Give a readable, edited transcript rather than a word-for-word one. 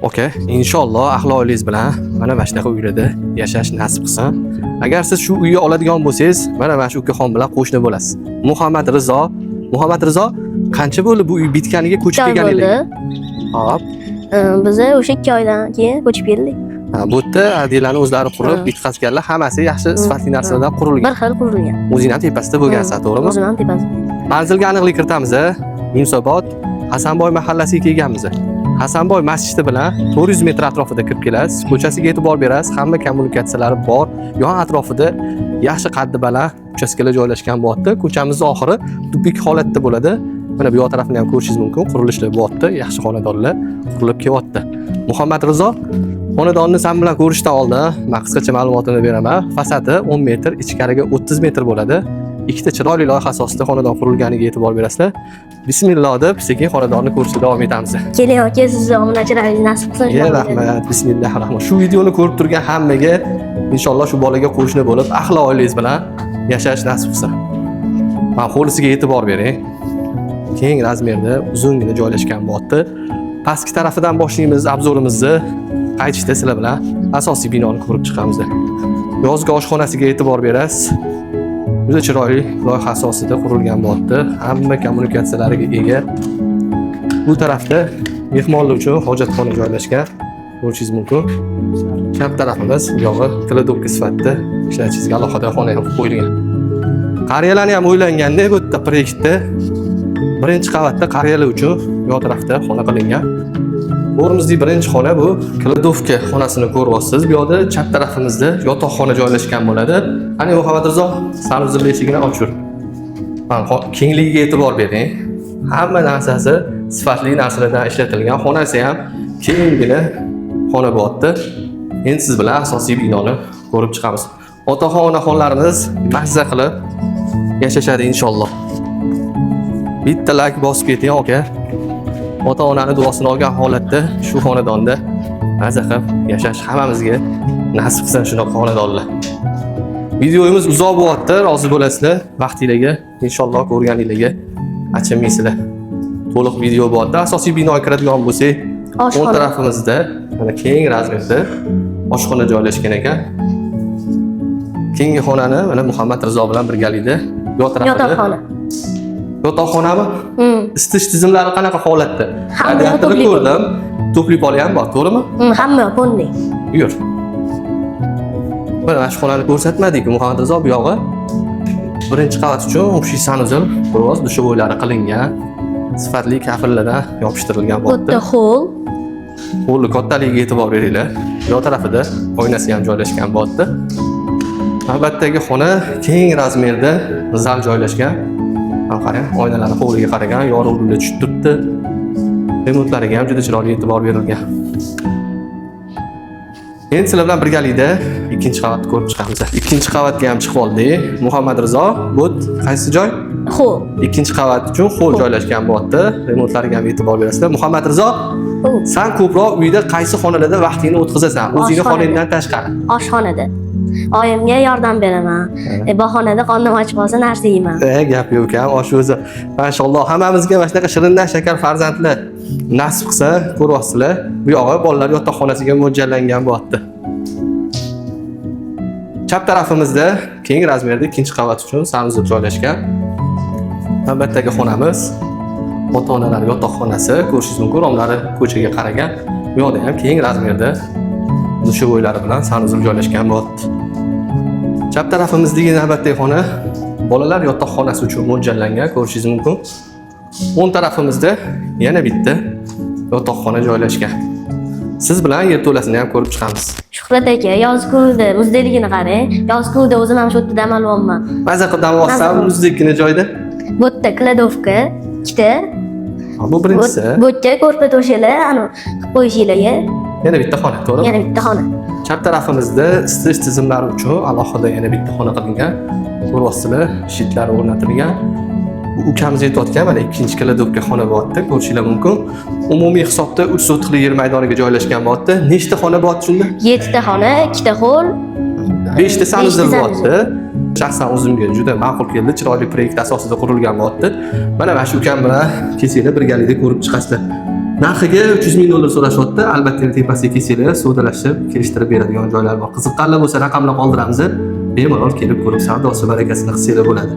Okey, inshaalloh ahli-oilangiz bilan mana shunaqa uylarda yashash nasib qilsin. Agar siz shu uyga oladigan bo'lsangiz, mana shu ukaxon bilan qo'shni bo'lasiz. Muhammad Rizo qancha bo'ldi bu uy bitganiga ko'chib kelganingiz? Hop. Biz o'sha 2 oydan keyin ko'chib keldik. Bu yerda adiylarni o'zlari qurib, bitqazganlar, hammasi yaxshi sifatli narsalardan qurilgan. Bir xil qurilgan. O'zining tepasida bo'lgansiz, to'g'rimi? O'zining tepasida. Manzilga aniqlik kiritamiz. Yunusobod Hasanboy mahallasiga kelganmiz. Hasanboy masjidi bilan 400 metr atrofida kirib kelasiz. Ko'chasiga e'tibor berasiz. Hamma kommunikatsiyalari bor. Yon atrofida yaxshi qaddi baland uchastkalar joylashgan bo'lyapti. Ko'chamizning oxiri tublik holatda bo'ladi. Mana bu yoq tarafini ham ko'rishingiz mumkin. Qurilishlar bo'lyapti. Yaxshi xonadonlar qurilib kelyapti. Muhammad Rizo xonadonni sam bilan ko'rishdan oldin men qisqacha ma'lumotini beraman. Fasadi 10 metr, ichkariga 30 metr bo'ladi. Ikkita chiroyli loyiha asosida xonadon qurilganiga e'tibor berasizlar. Bismillah deb sekin xonadonni ko'rishga davom etamiz. Keling aka, sizni obunachilaringiz nasib qilsin. Rahmat. Bismillahirrohmanirrohim. Shu videoni ko'rib turgan hammaga inshaalloh shu bolaga qo'shni bo'lib, ahli oilangiz bilan yashash nasib qilsin. Men hovlisiga e'tibor bering. Keng razmerda uzungina joylashgan bo'lyapti. Pastki tarafidan boshlaymiz obzorimizni. Qaytishda sizlar bilan asosiy binoni ko'rib chiqamiz. Yozgi oshxonasiga e'tibor berasiz. Juda chiroyli loyiha asosida qurilgan bo'lyapti. Hamma kommunikatsiyalariga ega. Bu tarafda mehmonlar uchun hojatxona joylashgan. Ko'rishingiz mumkin. Chap tarafimiz yog'i kladovka sifatida ishlatishga alohida xona ham qo'yilgan. Qariyalarni ham o'ylanganda bu yerda proyektda birinchi qavatda qariyalar uchun yoq tarafda xona qilingan. O'rimizdagi birinchi xona bu kladovka xonasini ko'ryapsiz. Bu yoqda chap tarafimizda yotoqxona joylashgan bo'ladi. Ana Muhammad Rizo sanuzil eshigini ochur. Kengligiga e'tibor bering. Hamma narsasi sifatli narsalardan ishlatilgan. Xonasi ham kenggina xona bo'lyapti. Endi siz bilan asosiy binoni ko'rib chiqamiz. Otaxon onaxonlarimiz mazza qilib yashashadi inshaalloh. Bitta like bosib keting aka. Ota-onaning duosini olgan holatda shu xonadonda mazza qilib yashash hammamizga nasib qilsin shunaqa xonadonlar. Videomiz uzoq bo'lyapti, rozi bo'lasizlar. Vaqtingizga inshaalloh ko'rganingizga achinmaysizlar. To'liq video bo'lyapti. Asosiy binoga kiradigan bo'lsak, o'ng tarafimizda mana keng razmerda oshxona joylashgan ekan. Keyingi xonani mana Muhammad Rizo bilan birgalikda yo'q tarafida yotoqxona. Yotoqxonami? Isitish tizimlari qanaqa holatda? Radiatorni ko'rdim. To'pli poli ham bor, to'g'rimi? Hamma polni. Yur. Mana shu xonani ko'rsatmadik, Muhammad Rizo bu yog'i. Birinchi qavat uchun o'sha sanuzil, biroz dushovoylari qilingan, sifatli kafillardan yopishtirilgan bo'lyapti. Bitta hol. Holni kattaligiga e'tibor beringlar. Yoq tarafida oynasi ham joylashgan bo'lyapti. Navbatdagi xona keng razmerda zal joylashgan. Qarang, oynalarni hovliga qaragan, yorug'liklar tushib turibdi. Remontlariga ham juda chiroyli e'tibor berilgan. Endi sizlar bilan birgalikda ikkinchi qavatni ko'rib chiqamiz. Ikkinchi qavatga ham chiqib oldik. Muhammad Rizo, bu qaysi joy? Hol. Ikkinchi qavat uchun hol joylashgan bo'lyapti. Remontlariga ham e'tibor berasizlar. Muhammad Rizo, sen ko'proq uyda qaysi xonalarda vaqtingni o'tkazasan? O'zingning xonangdan tashqari. Oshxonada. Oyimga yordam beraman. Bahonada qornim ochib qolsa narsa yeyman. Gap yo'q ham, osh o'zi. Mashalloh, hammamizga mana shunaqa shirindan shakar farzandlar nasib qilsa, ko'ryapsizlar. Bu yog'i bolalar yotoqxonasiga mo'ljallangan bo'lyapti. Chap tarafimizda keng razmerda ikkinchi qavat uchun sanuzil joylashgan. Navbatdagi xonamiz ota-onalar yotoqxonasi, ko'rishingiz mumkin, romlari ko'chaga qaragan. Bu yoqda ham keng razmerda dushovoylari bilan sanuzil joylashgan bo'lyapti. Chap tarafimizdagi navbatdagi xona bolalar yotoqxonasi uchun mo'ljallangan, ko'rishingiz mumkin. O'ng tarafimizda yana bitta yotoqxona joylashgan. Siz bilan yerto'lasini ham ko'rib chiqamiz. Shuhrat aka, yoz kunida muzdeligini qarang. Yoz kunida o'zim ham shu yerda dam olyapman. Mazza qilib dam olsam, muzdekina joyda. Bu yerda kladovka, ikkita. Bu birinchisi. Bu yerga ko'rpa to'shalar, ana qo'yishinglarga. Yana bitta xona, to'g'rimi? Yana bitta xona. Chap tarafimizda isitish tizimlari uchun alohida yana bitta xona qilingan. Ko'ryapsizlar, shitlar o'rnatilgan. Ukamiz aytayotgan mana ikkinchi kladovka xona bo'lyapti, ko'rishingiz mumkin. Umumiy hisobda 3 sotixli yer maydoniga joylashgan bo'lyapti. Nechta xona bo'lyapti shunda? 7 ta xona, 2 ta hol, 5 ta sanuzil bo'lyapti. Shaxsan o'zimga juda ma'qul keldi, chiroyli proyekt asosida qurilgan bo'lyapti. Mana shu ukam bilan kechinglar birgalikda ko'rib chiqasizlar. Narxiga 300 ming dollar so'rashyapti. Albatta tepasiga kelsanglar, savdolashib, kelishtirib beradigan joylar bor. Qiziqqanlar bo'lsa raqamlar qoldiramiz. Bemalol kelib ko'rib savdosi barakasini qilsanglar bo'ladi.